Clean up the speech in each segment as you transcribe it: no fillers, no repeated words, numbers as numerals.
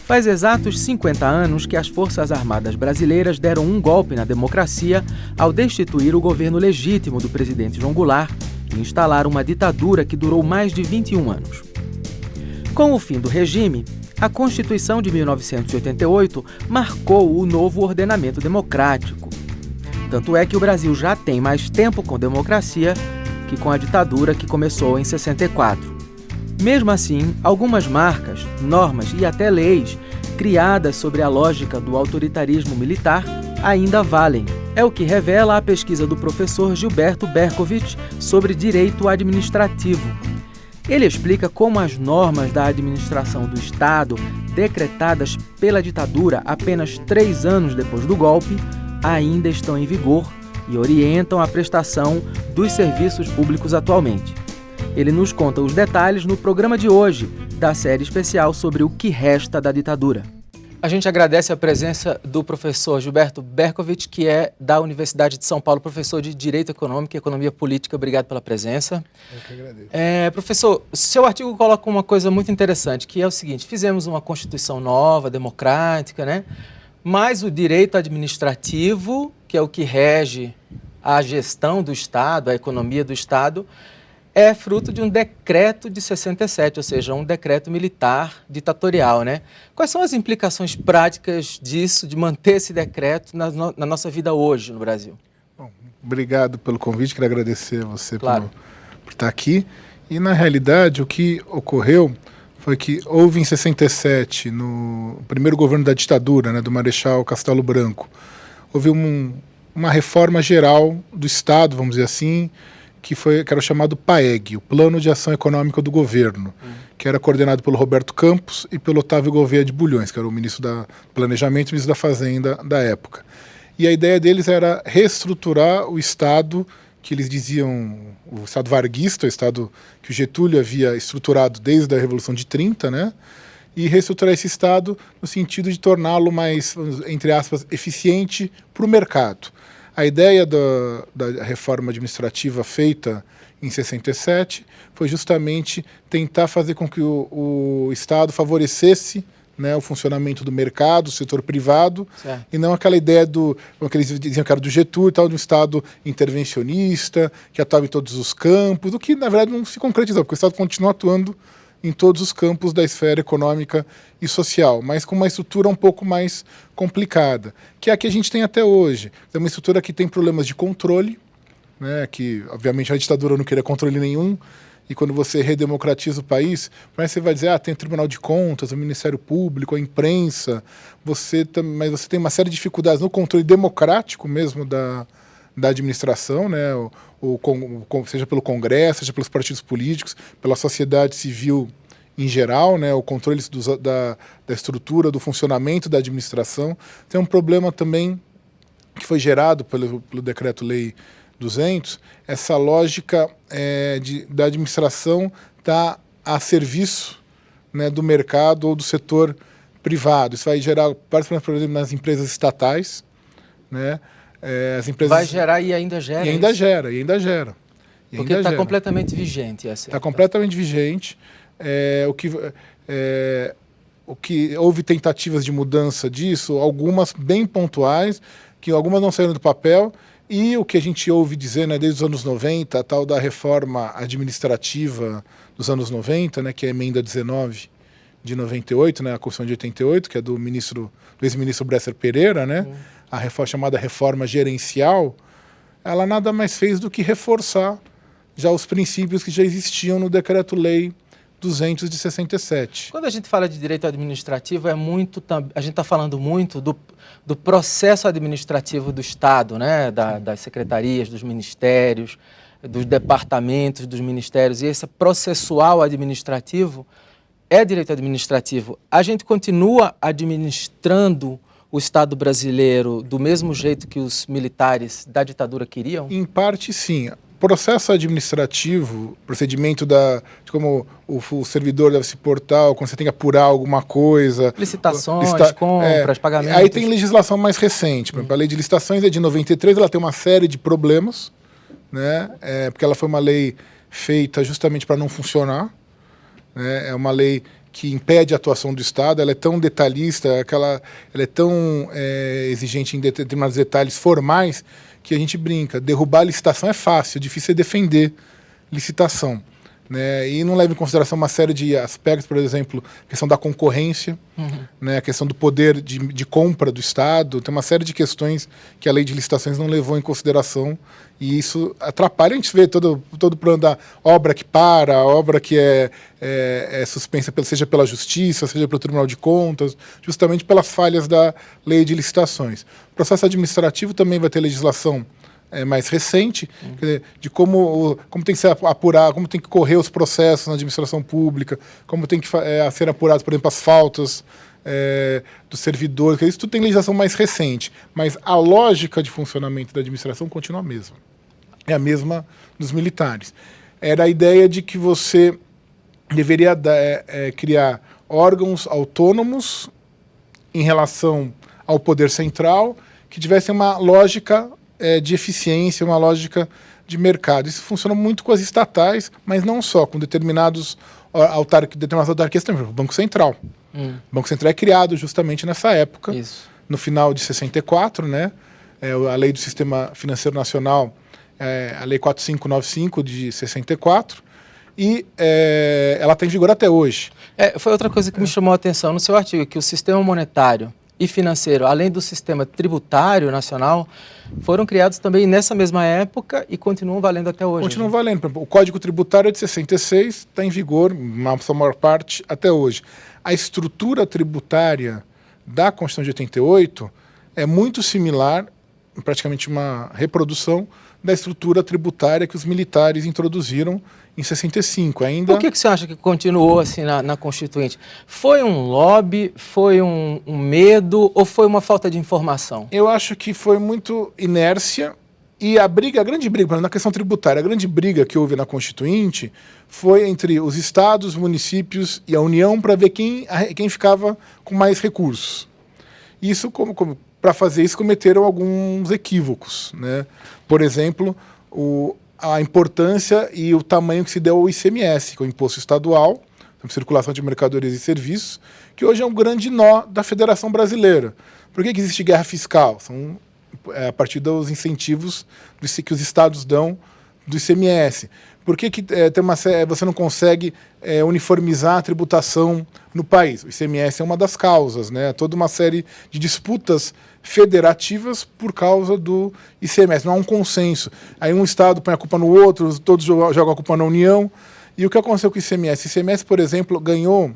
Faz exatos 50 anos que as Forças Armadas brasileiras deram um golpe na democracia ao destituir o governo legítimo do presidente João Goulart e instalar uma ditadura que durou mais de 21 anos. Com o fim do regime, a Constituição de 1988 marcou o novo ordenamento democrático. Tanto é que o Brasil já tem mais tempo com democracia que com a ditadura que começou em 64. Mesmo assim, algumas marcas, normas e até leis criadas sobre a lógica do autoritarismo militar ainda valem. É o que revela a pesquisa do professor Gilberto Berkovich sobre direito administrativo. Ele explica como as normas da administração do Estado, decretadas pela ditadura apenas 3 anos depois do golpe, ainda estão em vigor e orientam a prestação dos serviços públicos atualmente. Ele nos conta os detalhes no programa de hoje, da série especial sobre o que resta da ditadura. A gente agradece a presença do professor Gilberto Berkovich, que é da Universidade de São Paulo, professor de Direito Econômico e Economia Política. Obrigado pela presença. Eu que agradeço. Professor, seu artigo coloca uma coisa muito interessante, que é o seguinte: fizemos uma Constituição nova, democrática, né? Mas o direito administrativo, que é o que rege a gestão do Estado, a economia do Estado, é fruto de um decreto de 67, ou seja, um decreto militar ditatorial, né? Quais são as implicações práticas disso, de manter esse decreto na nossa vida hoje no Brasil? Bom, obrigado pelo convite, quero agradecer a você Claro. por estar aqui. E, na realidade, o que ocorreu foi que houve em 67, no primeiro governo da ditadura, né, do Marechal Castelo Branco, houve uma reforma geral do Estado, vamos dizer assim, que era o chamado PAEG, o Plano de Ação Econômica do Governo, que era coordenado pelo Roberto Campos e pelo Otávio Gouveia de Bulhões, que era o ministro do Planejamento e ministro da Fazenda da época. E a ideia deles era reestruturar o Estado, que eles diziam o Estado varguista, o Estado que o Getúlio havia estruturado desde a Revolução de 30, né? E reestruturar esse Estado no sentido de torná-lo mais, entre aspas, eficiente para o mercado. A ideia da reforma administrativa feita em 67 foi justamente tentar fazer com que o Estado favorecesse, né, o funcionamento do mercado, do setor privado, certo, e não aquela ideia que eles diziam que era do Getúlio, tal, de um Estado intervencionista, que atuava em todos os campos, o que na verdade não se concretizou, porque o Estado continua atuando em todos os campos da esfera econômica e social, mas com uma estrutura um pouco mais complicada, que é a que a gente tem até hoje. É uma estrutura que tem problemas de controle, né, que obviamente a ditadura não queria controle nenhum, e quando você redemocratiza o país, mas você vai dizer, tem o Tribunal de Contas, o Ministério Público, a imprensa, mas você tem uma série de dificuldades no controle democrático mesmo da administração, né, seja pelo Congresso, seja pelos partidos políticos, pela sociedade civil em geral, né, o controle da estrutura, do funcionamento da administração. Tem um problema também que foi gerado pelo Decreto-Lei 200, essa lógica da administração estar a serviço, né, do mercado ou do setor privado. Isso vai gerar vários problemas nas empresas estatais, né? As empresas... Vai gerar e ainda gera. E ainda gera. Porque está completamente vigente. Está completamente vigente. O que houve tentativas de mudança disso, algumas bem pontuais, que algumas não saíram do papel, e o que a gente ouve dizer, né, desde os anos 90, a tal da reforma administrativa dos anos 90, né, que é a emenda 19 de 98, né, a Constituição de 88, que é do ex-ministro Bresser Pereira, né, a reforma chamada reforma gerencial, ela nada mais fez do que reforçar já os princípios que já existiam no Decreto-Lei 200 de 67. Quando a gente fala de direito administrativo, a gente está falando muito do processo administrativo do Estado, né? Das secretarias, dos ministérios, dos departamentos, dos ministérios, e esse processual administrativo é direito administrativo. A gente continua administrando o Estado brasileiro do mesmo jeito que os militares da ditadura queriam? Em parte, sim. Processo administrativo, procedimento de como o servidor deve se portar, quando você tem que apurar alguma coisa. Licitações, compras, pagamentos. Aí tem legislação mais recente. Por exemplo, a lei de licitações é de 93, ela tem uma série de problemas, né? Porque ela foi uma lei feita justamente para não funcionar. Né? É uma lei que impede a atuação do Estado, ela é tão detalhista, ela é tão exigente em determinados detalhes formais, que a gente brinca. Derrubar a licitação é fácil, difícil é defender licitação. Né? E não leva em consideração uma série de aspectos, por exemplo, a questão da concorrência, né? A questão do poder de compra do Estado, tem uma série de questões que a lei de licitações não levou em consideração, e isso atrapalha. A gente vê todo o plano da obra que para, a obra que é suspensa, seja pela Justiça, seja pelo Tribunal de Contas, justamente pelas falhas da lei de licitações. O processo administrativo também vai ter legislação mais recente, quer dizer, de como tem que ser apurado, como tem que correr os processos na administração pública, como tem que ser apurados, por exemplo, as faltas dos servidores. Isso tudo tem legislação mais recente, mas a lógica de funcionamento da administração continua a mesma. É a mesma dos militares. Era a ideia de que você deveria criar órgãos autônomos em relação ao poder central, que tivessem uma lógica de eficiência, uma lógica de mercado. Isso funciona muito com as estatais, mas não só, com determinadas autarquias também. O Banco Central. O Banco Central é criado justamente nessa época, no final de 64, né? A Lei do Sistema Financeiro Nacional, a Lei 4595 de 64, e ela está em vigor até hoje. Foi outra coisa que me chamou a atenção no seu artigo, que o sistema monetário e financeiro, além do sistema tributário nacional, foram criados também nessa mesma época e continuam valendo até hoje. Continuam valendo. O Código Tributário é de 66, está em vigor, na sua maior parte, até hoje. A estrutura tributária da Constituição de 88 é muito similar, praticamente uma reprodução, da estrutura tributária que os militares introduziram em 65. Ainda... Por que você acha que continuou assim na Constituinte? Foi um lobby, foi um medo ou foi uma falta de informação? Eu acho que foi muito inércia, e a grande briga, na questão tributária, a grande briga que houve na Constituinte foi entre os estados, os municípios e a União para ver quem ficava com mais recursos. Isso, para fazer isso, cometeram alguns equívocos, né? Por exemplo, a importância e o tamanho que se deu ao ICMS, que é o Imposto Estadual, Circulação de Mercadorias e Serviços, que hoje é um grande nó da Federação Brasileira. Por que existe guerra fiscal? São a partir dos incentivos que os estados dão do ICMS. Por que você não consegue uniformizar a tributação no país? O ICMS é uma das causas, né? Toda uma série de disputas federativas por causa do ICMS. Não há um consenso. Aí um estado põe a culpa no outro, todos jogam a culpa na União. E o que aconteceu com o ICMS? O ICMS, por exemplo, ganhou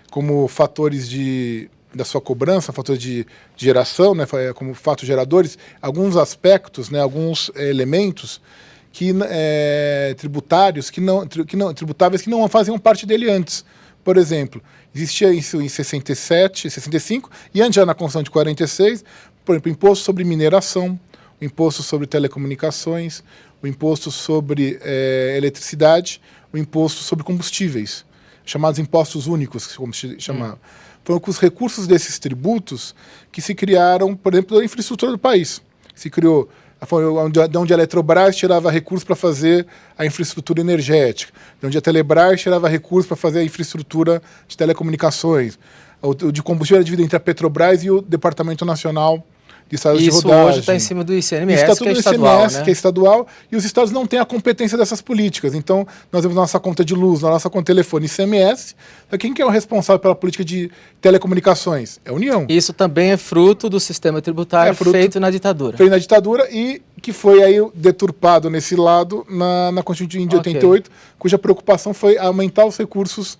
como fatores da sua cobrança, fatores de geração, né, como fatos geradores, alguns aspectos, né, alguns elementos tributários tributáveis que não faziam parte dele antes. Por exemplo, existia isso em 67, 65, e antes já na Constituição de 46, por exemplo, o imposto sobre mineração, o imposto sobre telecomunicações, o imposto sobre eletricidade, o imposto sobre combustíveis, chamados impostos únicos, como se chamava. Foram com os recursos desses tributos que se criaram, por exemplo, a infraestrutura do país. Se criou, onde a Eletrobras tirava recursos para fazer a infraestrutura energética, onde a Telebrás tirava recursos para fazer a infraestrutura de telecomunicações. O de combustível era dividido entre a Petrobras e o Departamento Nacional de Estradas de Rodagem. Isso hoje está em cima do ICMS, está tudo que é no estadual, ICMS, né? que é estadual, e os estados não têm a competência dessas políticas. Então, nós temos na nossa conta de luz, na nossa conta de telefone, ICMS. Então, quem que é o responsável pela política de telecomunicações? É a União. Isso também é fruto do sistema tributário feito na ditadura. Feito na ditadura e que foi aí deturpado nesse lado na Constituição de 88, cuja preocupação foi aumentar os recursos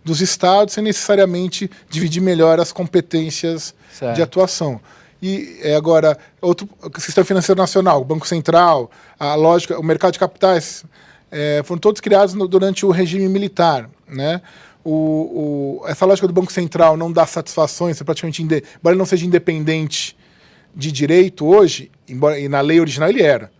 dos estados sem necessariamente dividir melhor as competências de atuação. E agora, outro sistema financeiro nacional, o Banco Central, a lógica, o mercado de capitais, foram todos criados durante o regime militar, né? Essa lógica do Banco Central não dá satisfações, praticamente, embora ele não seja independente de direito hoje, e na lei original ele era.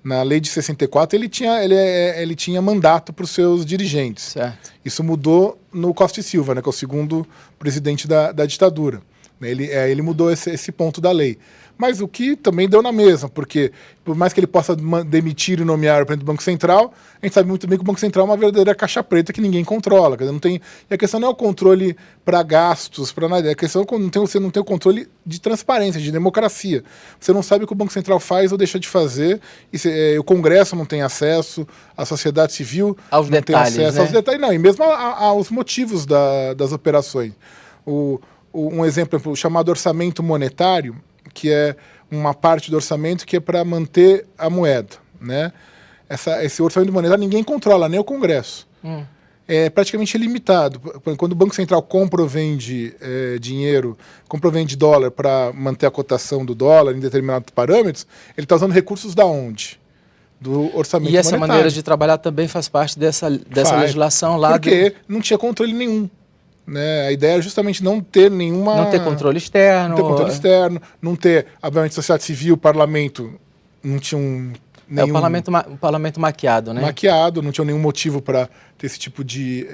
Na lei de 64 ele tinha mandato para os seus dirigentes. Certo. Isso mudou no Costa e Silva, né, que é o segundo presidente da ditadura. Ele mudou esse ponto da lei. Mas o que também deu na mesma, porque por mais que ele possa demitir e nomear o presidente do Banco Central, a gente sabe muito bem que o Banco Central é uma verdadeira caixa preta que ninguém controla. Quer dizer, não tem, e a questão não é o controle para gastos, para nada. A questão é que você não tem o controle de transparência, de democracia. Você não sabe o que o Banco Central faz ou deixa de fazer, o Congresso não tem acesso, a sociedade civil aos não detalhes, tem acesso né? aos detalhes, não, e mesmo aos motivos das operações. Um exemplo, o chamado orçamento monetário, que é uma parte do orçamento que é para manter a moeda, né? Esse orçamento monetário ninguém controla, nem o Congresso. É praticamente ilimitado. Quando o Banco Central compra ou vende dinheiro, compra ou vende dólar para manter a cotação do dólar em determinados parâmetros, ele está usando recursos da onde? Do orçamento monetário. E essa maneira de trabalhar também faz parte dessa legislação lá. Porque não tinha controle nenhum. Né? A ideia é justamente não ter nenhuma... Não ter controle externo. Não ter controle externo, não ter, obviamente, sociedade civil, parlamento, não tinham nenhum... O parlamento maquiado, né? Maquiado, não tinha nenhum motivo para ter esse tipo de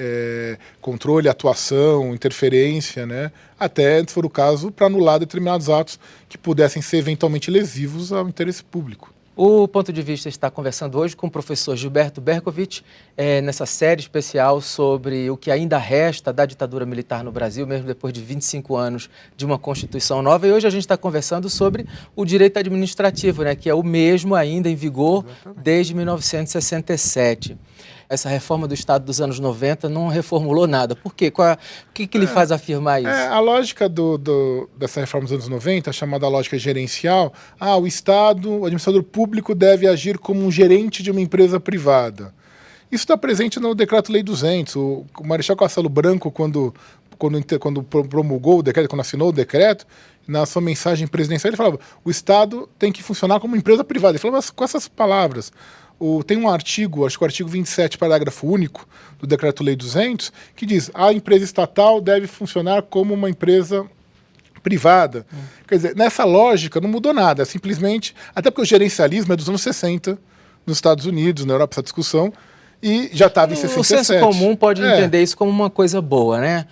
controle, atuação, interferência, né? Até, se for o caso, para anular determinados atos que pudessem ser eventualmente lesivos ao interesse público. O Ponto de Vista está conversando hoje com o professor Gilberto Bercovitch, nessa série especial sobre o que ainda resta da ditadura militar no Brasil, mesmo depois de 25 anos de uma Constituição nova. E hoje a gente está conversando sobre o direito administrativo, né, que é o mesmo ainda em vigor desde 1967. Essa reforma do Estado dos anos 90 não reformulou nada. Por quê? O que lhe faz afirmar isso? A lógica dessa reforma dos anos 90, a chamada lógica gerencial, o Estado, o administrador público deve agir como um gerente de uma empresa privada. Isso está presente no Decreto-Lei 200. O Marechal Castelo Branco, quando promulgou o decreto, quando assinou o decreto, na sua mensagem presidencial, ele falava: o Estado tem que funcionar como empresa privada. Ele falava com essas palavras. Tem um artigo, acho que o artigo 27, parágrafo único do Decreto-Lei 200, que diz: a empresa estatal deve funcionar como uma empresa privada. Quer dizer, nessa lógica não mudou nada, é simplesmente... Até porque o gerencialismo é dos anos 60, nos Estados Unidos, na Europa, essa discussão, e já estava em 67. O senso comum pode entender isso como uma coisa boa, né?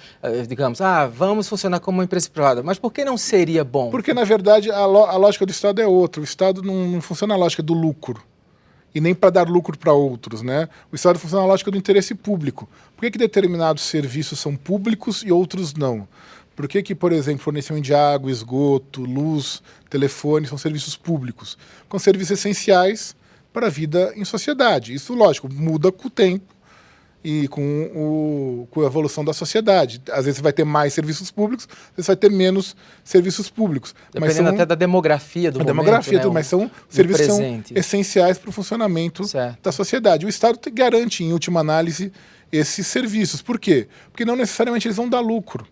Digamos, vamos funcionar como uma empresa privada. Mas por que não seria bom? Porque, na verdade, a lógica do Estado é outra. O Estado não funciona na lógica do lucro. E nem para dar lucro para outros, né? O Estado funciona na lógica do interesse público. Por que determinados serviços são públicos e outros não? Por que, por exemplo, fornecimento de água, esgoto, luz, telefone são serviços públicos? Com serviços essenciais para a vida em sociedade. Isso, lógico, muda com o tempo e com a evolução da sociedade. Às vezes você vai ter mais serviços públicos, às vezes vai ter menos serviços públicos. Dependendo até da demografia do momento, né? Mas são serviços que são essenciais para o funcionamento da sociedade. O Estado garante, em última análise, esses serviços. Por quê? Porque não necessariamente eles vão dar lucro.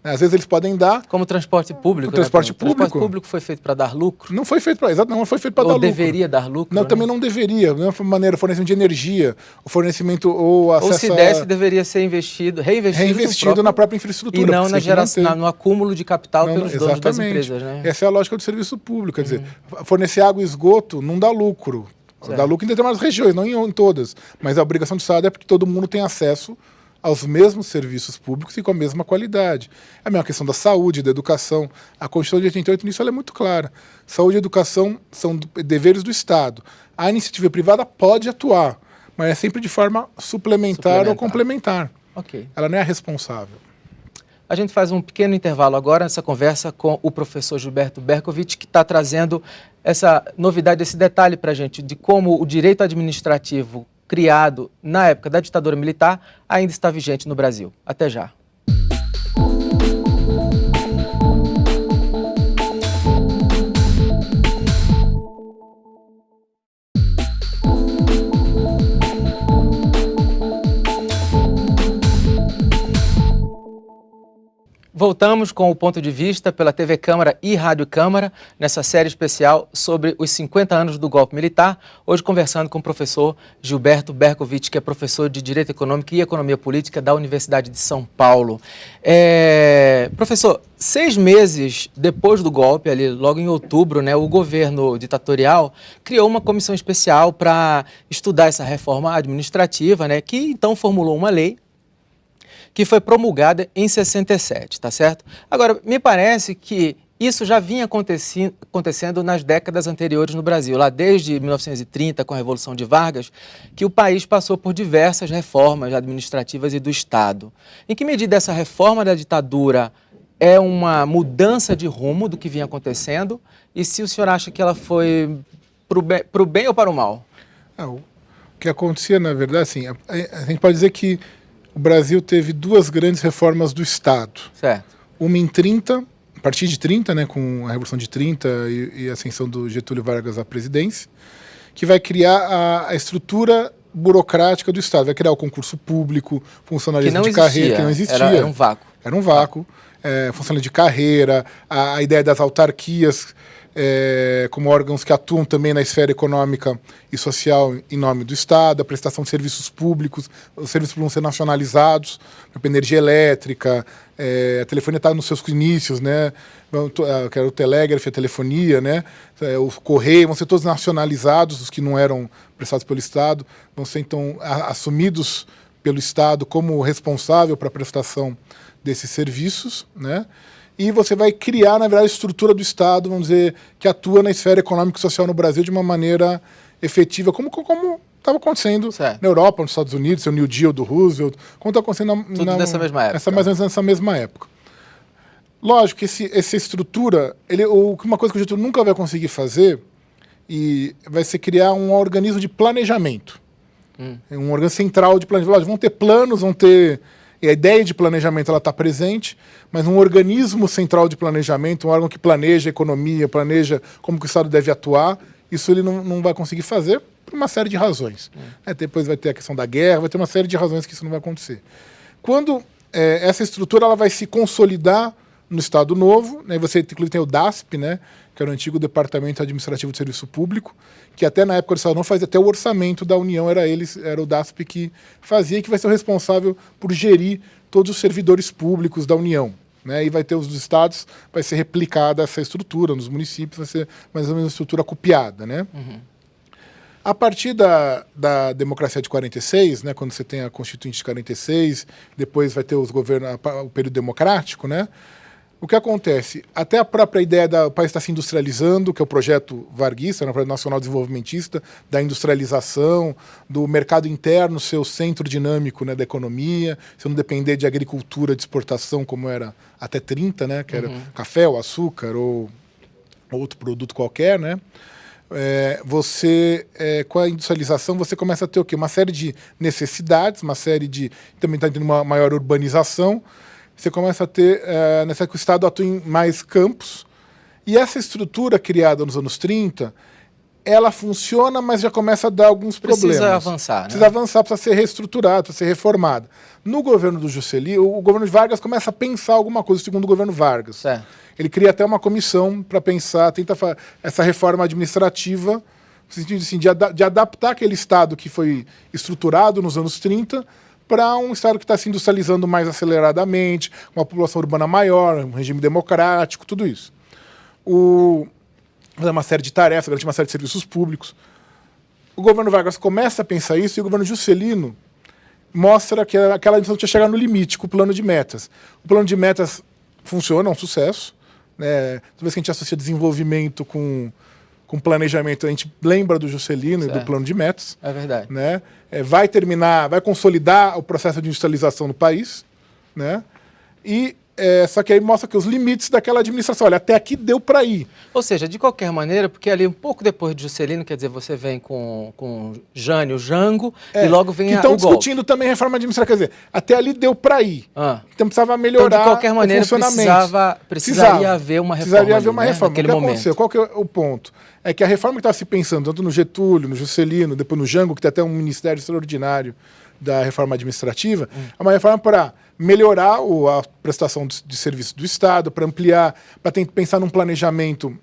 Às vezes eles podem dar... Como o transporte público. O transporte público. O transporte público foi feito para dar lucro? Não foi feito para dar lucro. Ou deveria dar lucro? Não, né? Também não deveria. De uma maneira, fornecimento de energia, o fornecimento ou acesso... Ou se desse, deveria ser reinvestido na própria infraestrutura. E não na geração, no acúmulo de capital pelos donos das empresas, né? Essa é a lógica do serviço público. Quer dizer, fornecer água e esgoto não dá lucro. Certo. Dá lucro em determinadas regiões, não em todas. Mas a obrigação do Estado é porque todo mundo tem acesso aos mesmos serviços públicos e com a mesma qualidade. É a mesma questão da saúde, da educação. A Constituição de 88, nisso, ela é muito clara. Saúde e educação são deveres do Estado. A iniciativa privada pode atuar, mas é sempre de forma suplementar. Ou complementar. Okay. Ela não é a responsável. A gente faz um pequeno intervalo agora nessa conversa com o professor Gilberto Bercovitch, que está trazendo essa novidade, esse detalhe para a gente de como o direito administrativo criado na época da ditadura militar ainda está vigente no Brasil. Até já. Voltamos com o Ponto de Vista pela TV Câmara e Rádio Câmara, nessa série especial sobre os 50 anos do golpe militar, hoje conversando com o professor Gilberto Bercovitch, que é professor de Direito Econômico e Economia Política da Universidade de São Paulo. Professor, 6 meses depois do golpe, ali, logo em outubro, né, o governo ditatorial criou uma comissão especial para estudar essa reforma administrativa, né, que então formulou uma lei que foi promulgada em 67, tá certo? Agora, me parece que isso já vinha acontecendo nas décadas anteriores no Brasil, lá desde 1930, com a Revolução de Vargas, que o país passou por diversas reformas administrativas e do Estado. Em que medida essa reforma da ditadura é uma mudança de rumo do que vinha acontecendo? E se o senhor acha que ela foi para o bem ou para o mal? O que acontecia, na verdade, assim, a gente pode dizer que o Brasil teve duas grandes reformas do Estado. Certo. Uma em 30, a partir de 30, né, com a Revolução de 30 e a ascensão do Getúlio Vargas à presidência, que vai criar a estrutura burocrática do Estado, vai criar o concurso público, funcionalismo de carreira, que não existia. Era um vácuo. Era um vácuo. Funcionalismo de carreira, a ideia das autarquias como órgãos que atuam também na esfera econômica e social em nome do Estado, a prestação de serviços públicos, os serviços vão ser nacionalizados, a energia elétrica, a telefonia está nos seus inícios, né? Que era o telégrafo, a telefonia, né? O correio, vão ser todos nacionalizados, os que não eram prestados pelo Estado, vão ser então assumidos pelo Estado como responsável para a prestação desses serviços, né? E você vai criar, na verdade, a estrutura do Estado, vamos dizer, que atua na esfera econômica e social no Brasil de uma maneira efetiva, como estava acontecendo na Europa, nos Estados Unidos, o New Deal do Roosevelt, como está acontecendo nessa mesma época. Mais ou menos nessa mesma época. Lógico que essa estrutura, uma coisa que o Getúlio nunca vai conseguir fazer vai ser criar um organismo de planejamento. Um organismo central de planejamento. Lógico, vão ter planos, a ideia de planejamento está presente, mas um organismo central de planejamento, um órgão que planeja a economia, planeja como que o Estado deve atuar, isso ele não vai conseguir fazer por uma série de razões. Depois vai ter a questão da guerra, vai ter uma série de razões que isso não vai acontecer. Quando essa estrutura ela vai se consolidar no Estado Novo, né, você inclusive tem o DASP, né, que era o antigo Departamento Administrativo de Serviço Público, que até na época do Estado Novo fazia até o orçamento da União, era o DASP que fazia, e que vai ser o responsável por gerir todos os servidores públicos da União. Né, e vai ter os estados, vai ser replicada essa estrutura, nos municípios vai ser mais ou menos uma estrutura copiada. Né? A partir da democracia de 46, né, quando você tem a Constituinte de 46, depois vai ter os governos, o período democrático, né? O que acontece? Até a própria ideia do país estar se industrializando, que é o projeto varguista, o projeto nacional desenvolvimentista, da industrialização, do mercado interno ser o centro dinâmico, né, da economia, se não depender de agricultura de exportação, como era até 30, né, que era café, ou açúcar, ou outro produto qualquer, né? Com a industrialização, você começa a ter o quê? Uma série de necessidades, também está tendo uma maior urbanização. Você começa a ter, que o Estado atua em mais campos, e essa estrutura criada nos anos 30, ela funciona, mas já começa a dar alguns problemas. Precisa avançar, né? Precisa avançar, precisa ser reestruturada, precisa ser reformada. No governo do Juscelino, o governo de Vargas começa a pensar alguma coisa, segundo o governo Vargas. Certo. Ele cria até uma comissão para pensar, tentar essa reforma administrativa, no sentido assim, de adaptar aquele Estado que foi estruturado nos anos 30 para um Estado que está se industrializando mais aceleradamente, uma população urbana maior, um regime democrático, tudo isso. Uma série de tarefas, garantir uma série de serviços públicos. O governo Vargas começa a pensar isso e o governo Juscelino mostra que aquela missão tinha chegado no limite com o plano de metas. O plano de metas funciona, é um sucesso. Né? Toda vez que a gente associa desenvolvimento com planejamento, a gente lembra do Juscelino e do plano de metas. É verdade. Né? Vai consolidar o processo de industrialização no país, né? Só que aí mostra que os limites daquela administração, olha, até aqui deu para ir. Ou seja, de qualquer maneira, porque ali um pouco depois de Juscelino, quer dizer, você vem com Jânio, Jango, e logo vem o golpe. Então discutindo também reforma administrativa, quer dizer, até ali deu para ir. Então precisava melhorar então, de qualquer maneira, o funcionamento. Precisaria haver uma reforma. Precisaria haver uma reforma. Naquele momento. Qual que é o ponto? É que a reforma que estava se pensando, tanto no Getúlio, no Juscelino, depois no Jango, que tem até um ministério extraordinário da reforma administrativa, é uma reforma para melhorar a prestação de serviço do Estado, para ampliar, para pensar num planejamento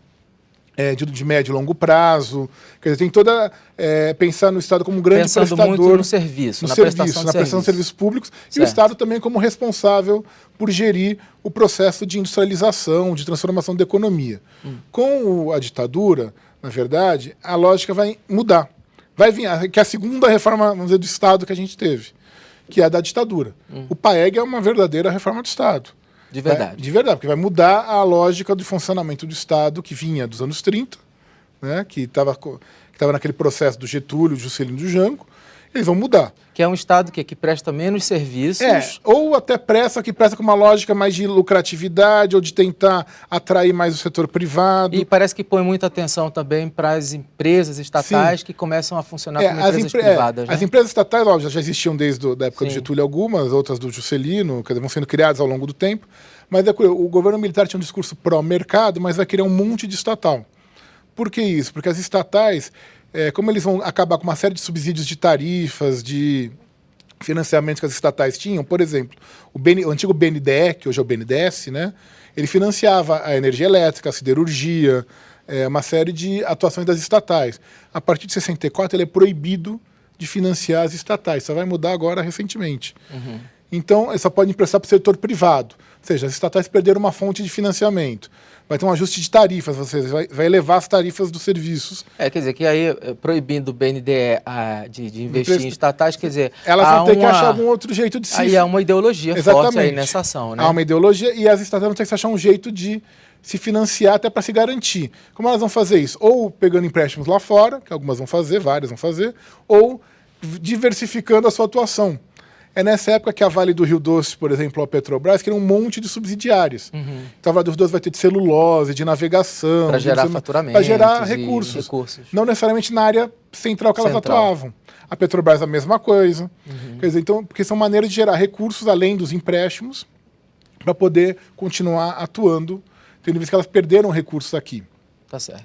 de médio e longo prazo. Quer dizer, tem toda... pensar no Estado como um grande prestador... muito no serviço, na prestação de serviços públicos, certo. E o Estado também como responsável por gerir o processo de industrialização, de transformação da economia. Com a ditadura, na verdade, a lógica vai mudar. Vai vir, que é a segunda reforma, vamos dizer, do Estado que a gente teve. que é a da ditadura. O PAEG é uma verdadeira reforma do Estado. De verdade. De verdade, porque vai mudar a lógica do funcionamento do Estado que vinha dos anos 30, né, que estava naquele processo do Getúlio, do Juscelino, do Jango. Eles vão mudar. Que é um Estado que presta menos serviços. Ou até que presta com uma lógica mais de lucratividade ou de tentar atrair mais o setor privado. E parece que põe muita atenção também para as empresas estatais que começam a funcionar como empresas privadas. Né? As empresas estatais já existiam desde a época do Getúlio algumas, outras do Juscelino, que vão sendo criadas ao longo do tempo. Mas o governo militar tinha um discurso pró-mercado, mas vai criar um monte de estatal. Por que isso? Porque as estatais... como eles vão acabar com uma série de subsídios de tarifas, de financiamentos que as estatais tinham, por exemplo, o antigo BNDE, que hoje é o BNDES, né, ele financiava a energia elétrica, a siderurgia, uma série de atuações das estatais. A partir de 64, ele é proibido de financiar as estatais, só vai mudar agora recentemente. Então, ele só pode emprestar para o setor privado, ou seja, as estatais perderam uma fonte de financiamento. Vai ter um ajuste de tarifas, ou seja, vai elevar as tarifas dos serviços. Quer dizer, que aí, proibindo o BNDE de investir em estatais, quer dizer... Elas vão ter que achar algum outro jeito de se... Aí há uma ideologia forte aí nessa ação, né? Há uma ideologia e as estatais vão ter que achar um jeito de se financiar até para se garantir. Como elas vão fazer isso? Ou pegando empréstimos lá fora, que algumas vão fazer, várias vão fazer, ou diversificando a sua atuação. É nessa época que a Vale do Rio Doce, por exemplo, a Petrobras, cria um monte de subsidiárias. Então a Vale do Rio Doce vai ter de celulose, de navegação... Para gerar faturamento. Para gerar recursos. Não necessariamente na área central que elas atuavam. A Petrobras a mesma coisa. Quer dizer, então, porque são maneiras de gerar recursos além dos empréstimos para poder continuar atuando, tendo visto que elas perderam recursos aqui. Tá certo.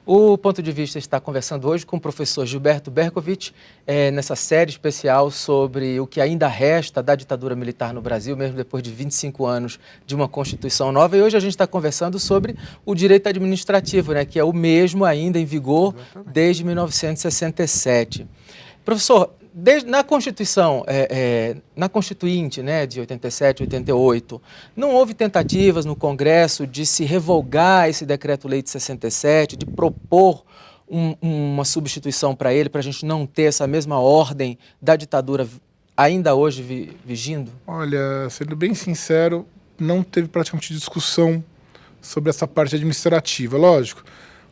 O Ponto de Vista está conversando hoje com o professor Gilberto Bercovitch, nessa série especial sobre o que ainda resta da ditadura militar no Brasil, mesmo depois de 25 anos de uma Constituição nova. E hoje a gente está conversando sobre o direito administrativo, né, que é o mesmo ainda em vigor desde 1967. Professor, na Constituição, na Constituinte, né, de 87, 88, não houve tentativas no Congresso de se revogar esse Decreto-Lei de 67, de propor uma substituição para ele, para a gente não ter essa mesma ordem da ditadura ainda hoje vigindo? Olha, sendo bem sincero, não teve praticamente discussão sobre essa parte administrativa. Lógico,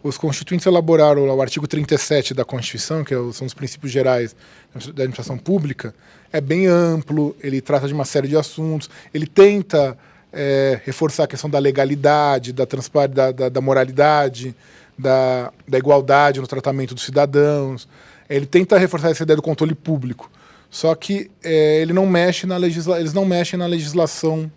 os constituintes elaboraram o artigo 37 da Constituição, que são os princípios gerais da administração pública. É bem amplo, ele trata de uma série de assuntos, ele tenta reforçar a questão da legalidade, da transparência, da moralidade, da igualdade no tratamento dos cidadãos. Ele tenta reforçar essa ideia do controle público. Só que eles não mexem na legislação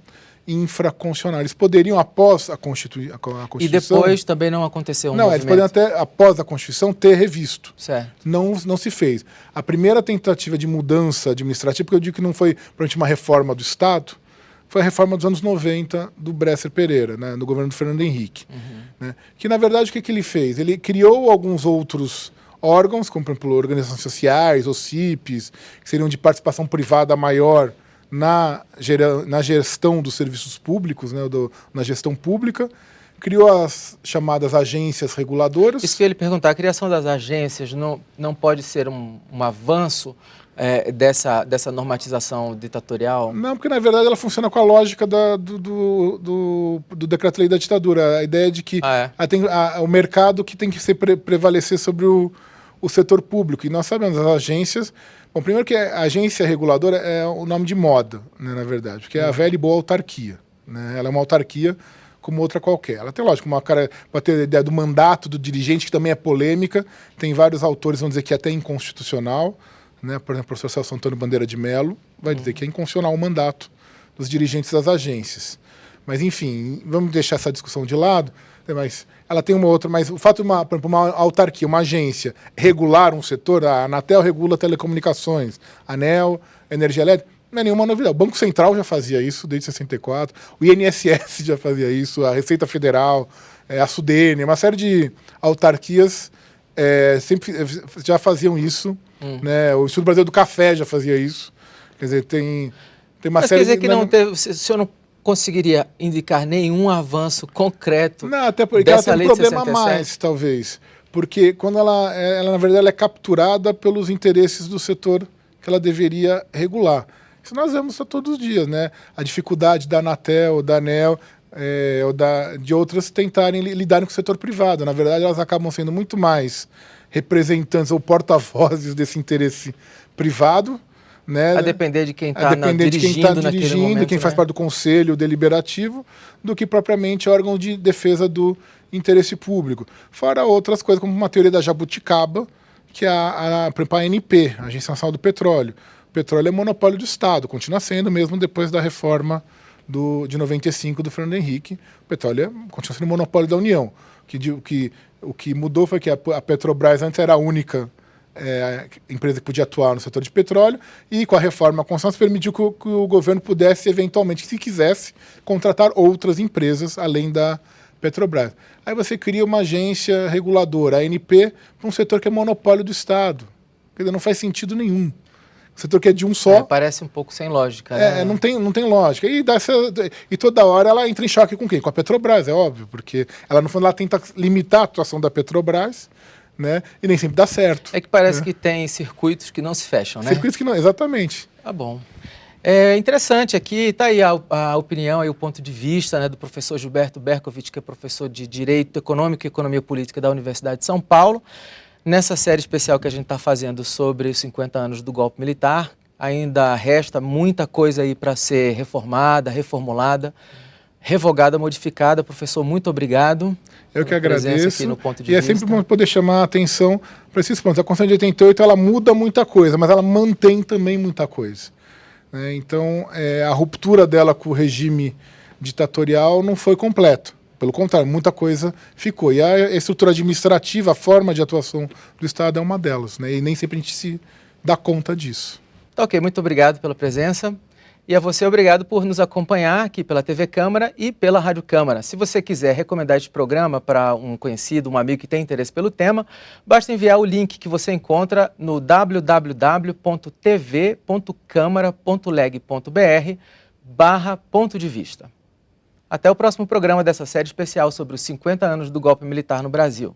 infraconstitucional. Eles poderiam, após a Constituição... E depois também não aconteceu um movimento? Não, eles poderiam até, após a Constituição, ter revisto. Certo. Não se fez. A primeira tentativa de mudança administrativa, porque eu digo que não foi provavelmente uma reforma do Estado, foi a reforma dos anos 90 do Bresser Pereira, né, no governo do Fernando Henrique. Né, que, na verdade, o que ele fez? Ele criou alguns outros órgãos, como, por exemplo, organizações sociais, OCIPs, que seriam de participação privada maior na gestão dos serviços públicos, né, na gestão pública, criou as chamadas agências reguladoras. Isso que eu ia lhe perguntar, a criação das agências não pode ser um avanço dessa normatização ditatorial? Não, porque na verdade ela funciona com a lógica do Decreto-Lei da ditadura. A ideia de que o mercado que tem que prevalecer sobre o setor público. E nós sabemos, as agências... Bom, primeiro que a agência reguladora é o nome de moda, né, na verdade, porque é a velha e boa autarquia. Né? Ela é uma autarquia como outra qualquer. Ela tem, lógico, pode ter a ideia do mandato do dirigente, que também é polêmica. Tem vários autores que vão dizer que é até inconstitucional. Né? Por exemplo, o professor Celso Antônio Bandeira de Mello vai dizer que é inconstitucional o mandato dos dirigentes das agências. Mas, enfim, vamos deixar essa discussão de lado. Mas ela tem uma outra, mas o fato de por exemplo, uma autarquia, uma agência regular um setor, a Anatel regula telecomunicações, a ANEEL, energia elétrica, não é nenhuma novidade. O Banco Central já fazia isso desde 64, o INSS já fazia isso, a Receita Federal, a SUDENE, uma série de autarquias sempre já faziam isso. Né? O Instituto Brasileiro do Café já fazia isso. Quer dizer, tem uma mas série... Quer dizer que não teve... O senhor não conseguiria indicar nenhum avanço concreto? Não, até porque ela tem um problema a mais, talvez. Porque quando ela na verdade, ela é capturada pelos interesses do setor que ela deveria regular. Isso nós vemos todos os dias, né? A dificuldade da Anatel, da ANEEL, de outras tentarem lidarem com o setor privado. Na verdade, elas acabam sendo muito mais representantes ou porta-vozes desse interesse privado, né? A depender de quem está dirigindo, momento, quem faz parte do conselho deliberativo, do que propriamente órgão de defesa do interesse público. Fora outras coisas, como uma teoria da jabuticaba, que é por exemplo, a ANP, a Agência Nacional do Petróleo. O petróleo é monopólio do Estado, continua sendo mesmo depois da reforma de 95 do Fernando Henrique. O petróleo continua sendo monopólio da União. O que mudou foi que a Petrobras antes era a única empresa que podia atuar no setor de petróleo, e com a reforma à Constituição permitiu que o governo pudesse, eventualmente, se quisesse, contratar outras empresas além da Petrobras. Aí você cria uma agência reguladora, a ANP, para um setor que é monopólio do Estado. Quer dizer, não faz sentido nenhum. O setor que é de um só... parece um pouco sem lógica. Né? Não tem lógica. E toda hora ela entra em choque com quem? Com a Petrobras, é óbvio, porque ela, no fundo, ela tenta limitar a atuação da Petrobras, né? E nem sempre dá certo. É que parece que tem circuitos que não se fecham, né? Circuitos que não, exatamente. Tá bom. É interessante aqui, está aí a opinião e o ponto de vista, né, do professor Gilberto Bercovitch, que é professor de Direito Econômico e Economia Política da Universidade de São Paulo. Nessa série especial que a gente está fazendo sobre os 50 anos do golpe militar, ainda resta muita coisa aí para ser reformada, reformulada, revogada, modificada. Professor, muito obrigado. Eu que agradeço. Aqui no ponto de vista. É sempre bom poder chamar a atenção para esses pontos. A Constituição de 88 ela muda muita coisa, mas ela mantém também muita coisa. Então, a ruptura dela com o regime ditatorial não foi completa. Pelo contrário, muita coisa ficou. E a estrutura administrativa, a forma de atuação do Estado é uma delas, né? E nem sempre a gente se dá conta disso. Tá, ok, muito obrigado pela presença. E a você, obrigado por nos acompanhar aqui pela TV Câmara e pela Rádio Câmara. Se você quiser recomendar este programa para um conhecido, um amigo que tem interesse pelo tema, basta enviar o link que você encontra no www.tv.câmara.leg.br/ponto de vista. Até o próximo programa dessa série especial sobre os 50 anos do golpe militar no Brasil.